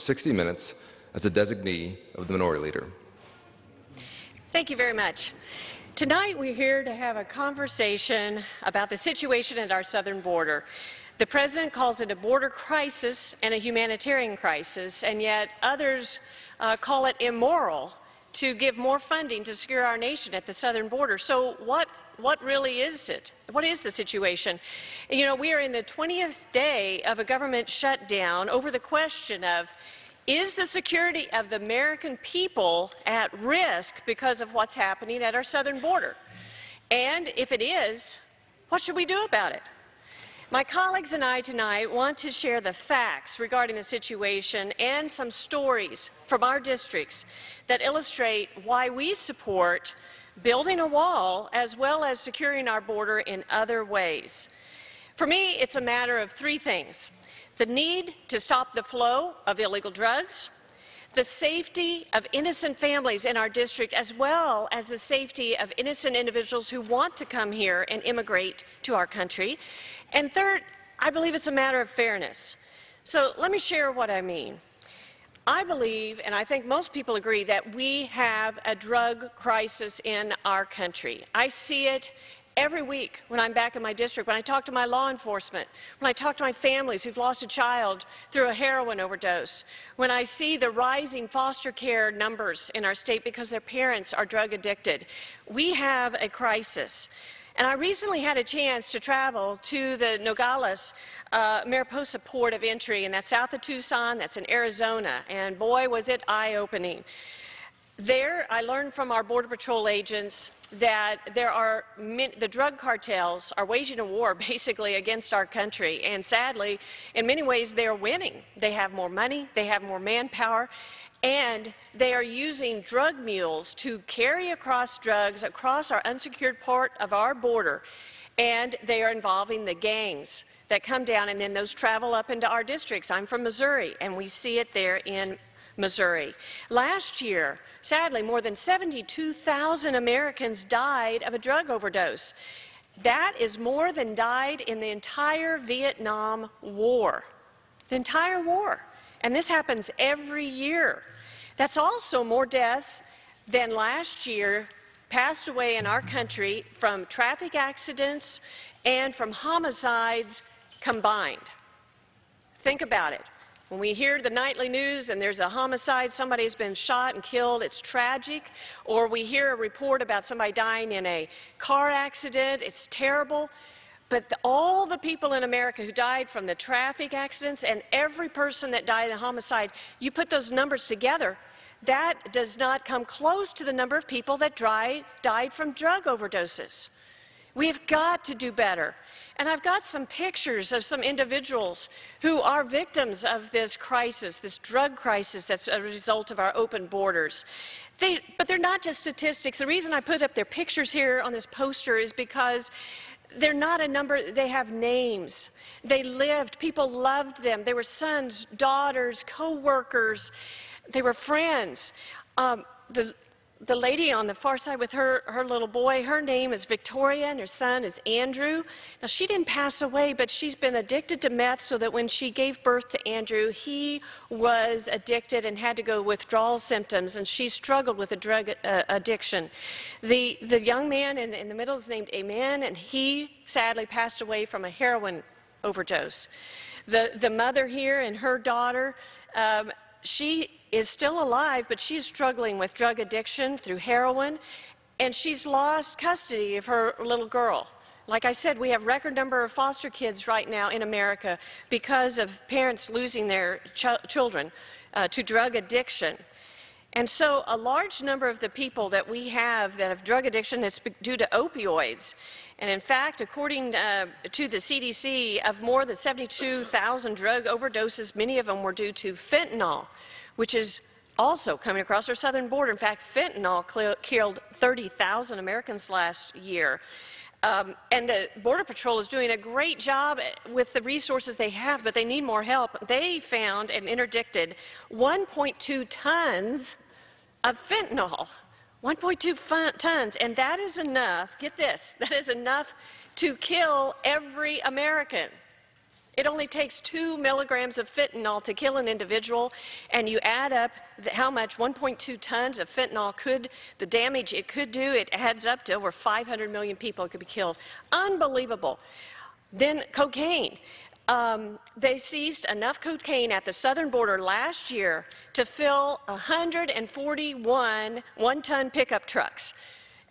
60 minutes as a designee of the Minority Leader. Thank you very much. Tonight we're here to have a conversation about the situation at our southern border. The President calls it a border crisis and a humanitarian crisis, and yet others call it immoral to give more funding to secure our nation at the southern border. So what really is it? What is the situation? You know, we are in the 20th day of a government shutdown over the question of, is the security of the American people at risk because of what's happening at our southern border? And if it is, what should we do about it? My colleagues and I tonight want to share the facts regarding the situation and some stories from our districts that illustrate why we support building a wall as well as securing our border in other ways. For me, it's a matter of three things: the need to stop the flow of illegal drugs, the safety of innocent families in our district, as well as the safety of innocent individuals who want to come here and immigrate to our country. And third, I believe it's a matter of fairness. So let me share what I mean. I believe, and I think most people agree, that we have a drug crisis in our country. I see it every week when I'm back in my district, when I talk to my law enforcement, when I talk to my families who've lost a child through a heroin overdose, when I see the rising foster care numbers in our state because their parents are drug addicted. We have a crisis. And I recently had a chance to travel to the Nogales, Mariposa port of entry, and that's south of Tucson, that's in Arizona, and boy, was it eye-opening. There, I learned from our Border Patrol agents that the drug cartels are waging a war basically against our country, and sadly, in many ways, they are winning. They have more money, they have more manpower, and they are using drug mules to carry across drugs across our unsecured part of our border, and they are involving the gangs that come down, and then those travel up into our districts. I'm from Missouri, and we see it there in Missouri. Last year, sadly, more than 72,000 Americans died of a drug overdose. That is more than died in the entire Vietnam War. The entire war. And this happens every year. That's also more deaths than last year passed away in our country from traffic accidents and from homicides combined. Think about it. When we hear the nightly news and there's a homicide, somebody's been shot and killed, it's tragic. Or we hear a report about somebody dying in a car accident, it's terrible. But all the people in America who died from the traffic accidents and every person that died in a homicide, you put those numbers together, that does not come close to the number of people that died from drug overdoses. We've got to do better. And I've got some pictures of some individuals who are victims of this crisis, this drug crisis that's a result of our open borders. But they're not just statistics. The reason I put up their pictures here on this poster is because they're not a number, they have names. They lived, people loved them. They were sons, daughters, co-workers. They were friends. The lady on the far side with her little boy, her name is Victoria and her son is Andrew. Now, she didn't pass away, but she's been addicted to meth so that when she gave birth to Andrew, he was addicted and had to go withdrawal symptoms, and she struggled with a drug addiction. The young man in the middle is named Amen, and he sadly passed away from a heroin overdose. The mother here and her daughter, she is still alive, but she's struggling with drug addiction through heroin, and she's lost custody of her little girl. Like I said, we have record number of foster kids right now in America because of parents losing their children to drug addiction. And so a large number of the people that we have that have drug addiction that's due to opioids. And in fact, according to the CDC, of more than 72,000 drug overdoses, many of them were due to fentanyl, which is also coming across our southern border. In fact, fentanyl killed 30,000 Americans last year. And the Border Patrol is doing a great job with the resources they have, but they need more help. They found and interdicted 1.2 tons of fentanyl. 1.2 tons, and that is enough, get this, that is enough to kill every American. It only takes 2 milligrams of fentanyl to kill an individual, and you add up how much 1.2 tons of fentanyl the damage it could do, it adds up to over 500 million people could be killed. Unbelievable. Then cocaine. They seized enough cocaine at the southern border last year to fill 141 one-ton pickup trucks.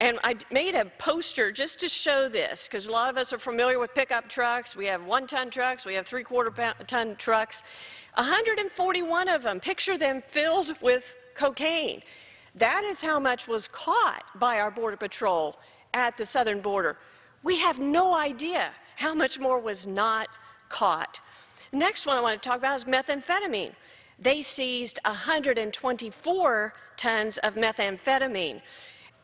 And I made a poster just to show this, because a lot of us are familiar with pickup trucks. We have one-ton trucks, we have three-quarter-ton trucks. 141 of them, picture them filled with cocaine. That is how much was caught by our Border Patrol at the southern border. We have no idea how much more was not caught. The next one I want to talk about is methamphetamine. They seized 124 tons of methamphetamine.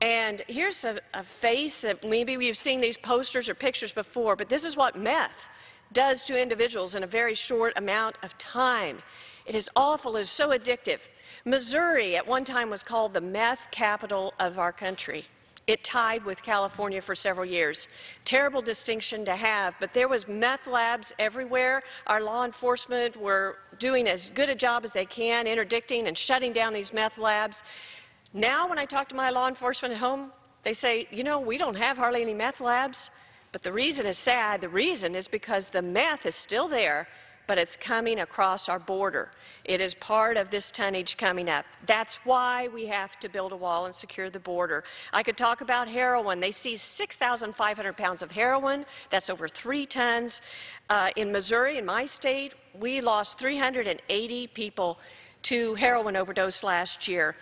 And here's a face that maybe we've seen these posters or pictures before, but this is what meth does to individuals in a very short amount of time. It is awful, it is so addictive. Missouri at one time was called the meth capital of our country. It tied with California for several years. Terrible distinction to have, but there was meth labs everywhere. Our law enforcement were doing as good a job as they can, interdicting and shutting down these meth labs. Now, when I talk to my law enforcement at home, they say, you know, we don't have hardly any meth labs. But the reason is sad. The reason is because the meth is still there, but it's coming across our border. It is part of this tonnage coming up. That's why we have to build a wall and secure the border. I could talk about heroin. They seized 6,500 pounds of heroin. That's over 3 tons. In Missouri, in my state, we lost 380 people to heroin overdose last year.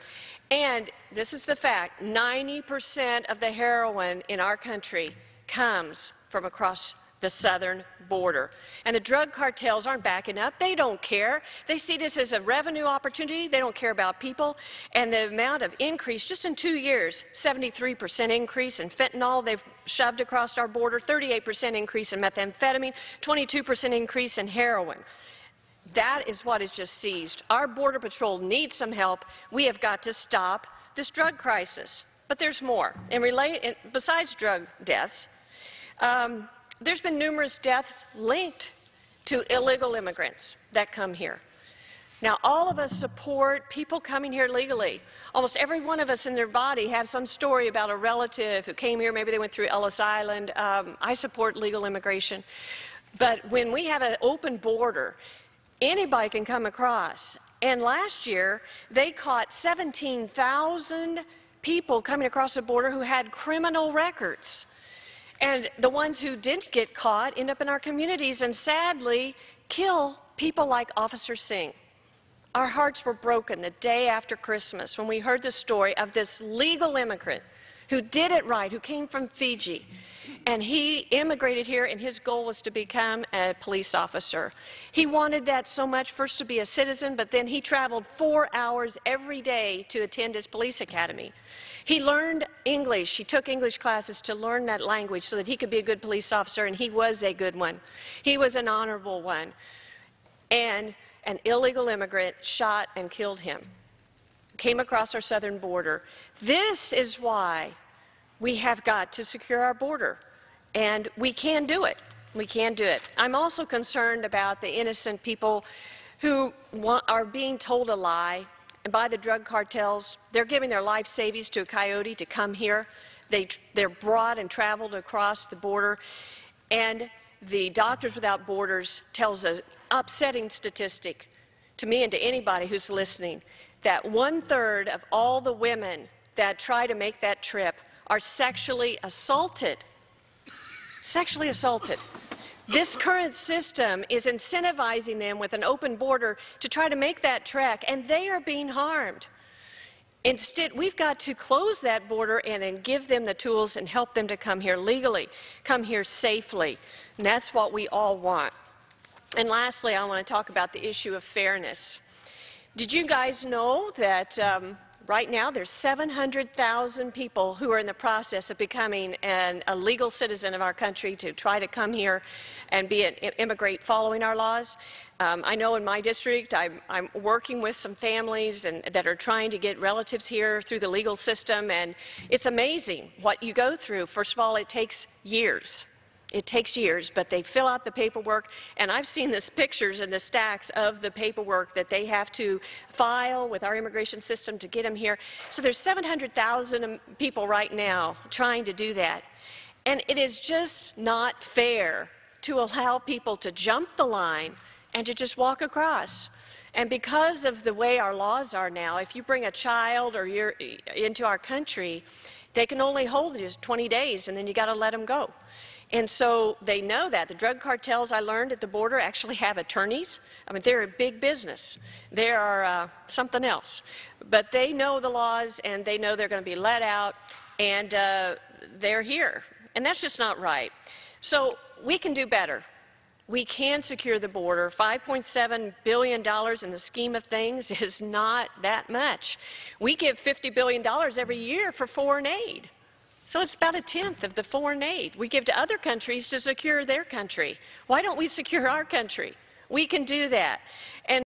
And this is the fact, 90% of the heroin in our country comes from across the southern border. And the drug cartels aren't backing up. They don't care. They see this as a revenue opportunity. They don't care about people. And the amount of increase, just in 2 years, 73% increase in fentanyl they've shoved across our border, 38% increase in methamphetamine, 22% increase in heroin. That is what is just seized. Our Border Patrol needs some help. We have got to stop this drug crisis. But there's more. Besides drug deaths, there's been numerous deaths linked to illegal immigrants that come here. Now, all of us support people coming here legally. Almost every one of us in their body have some story about a relative who came here. Maybe they went through Ellis Island. I support legal immigration. But when we have an open border, anybody can come across. And last year, they caught 17,000 people coming across the border who had criminal records. And the ones who didn't get caught end up in our communities and sadly kill people like Officer Singh. Our hearts were broken the day after Christmas when we heard the story of this legal immigrant who did it right, who came from Fiji. And he immigrated here, and his goal was to become a police officer. He wanted that so much, first to be a citizen, but then he traveled 4 hours every day to attend his police academy. He learned English. He took English classes to learn that language so that he could be a good police officer, and he was a good one. He was an honorable one. And an illegal immigrant shot and killed him. Came across our southern border. This is why we have got to secure our border. And we can do it. We can do it. I'm also concerned about the innocent people who are being told a lie by the drug cartels. They're giving their life savings to a coyote to come here. They're brought and traveled across the border. And the Doctors Without Borders tells an upsetting statistic to me and to anybody who's listening, that 1/3 of all the women that try to make that trip are sexually assaulted. Sexually assaulted. This current system is incentivizing them with an open border to try to make that trek, and they are being harmed. Instead, we've got to close that border and give them the tools and help them to come here legally, come here safely. And that's what we all want. And lastly, I want to talk about the issue of fairness. Did you guys know that right now there's 700,000 people who are in the process of becoming a legal citizen of our country to try to come here and immigrate following our laws? I know in my district I'm working with some families that are trying to get relatives here through the legal system, and it's amazing what you go through. First of all, it takes years. It takes years, but they fill out the paperwork, and I've seen the pictures and the stacks of the paperwork that they have to file with our immigration system to get them here. So there's 700,000 people right now trying to do that. And it is just not fair to allow people to jump the line and to just walk across. And because of the way our laws are now, if you bring a child or you're into our country, they can only hold you 20 days, and then you got to let them go. And so they know that. The drug cartels, I learned at the border, actually have attorneys. I mean, they're a big business. They are something else. But they know the laws, and they know they're going to be let out, and they're here. And that's just not right. So we can do better. We can secure the border. $5.7 billion in the scheme of things is not that much. We give $50 billion every year for foreign aid. So it's about 1/10 of the foreign aid we give to other countries to secure their country. Why don't we secure our country? We can do that. And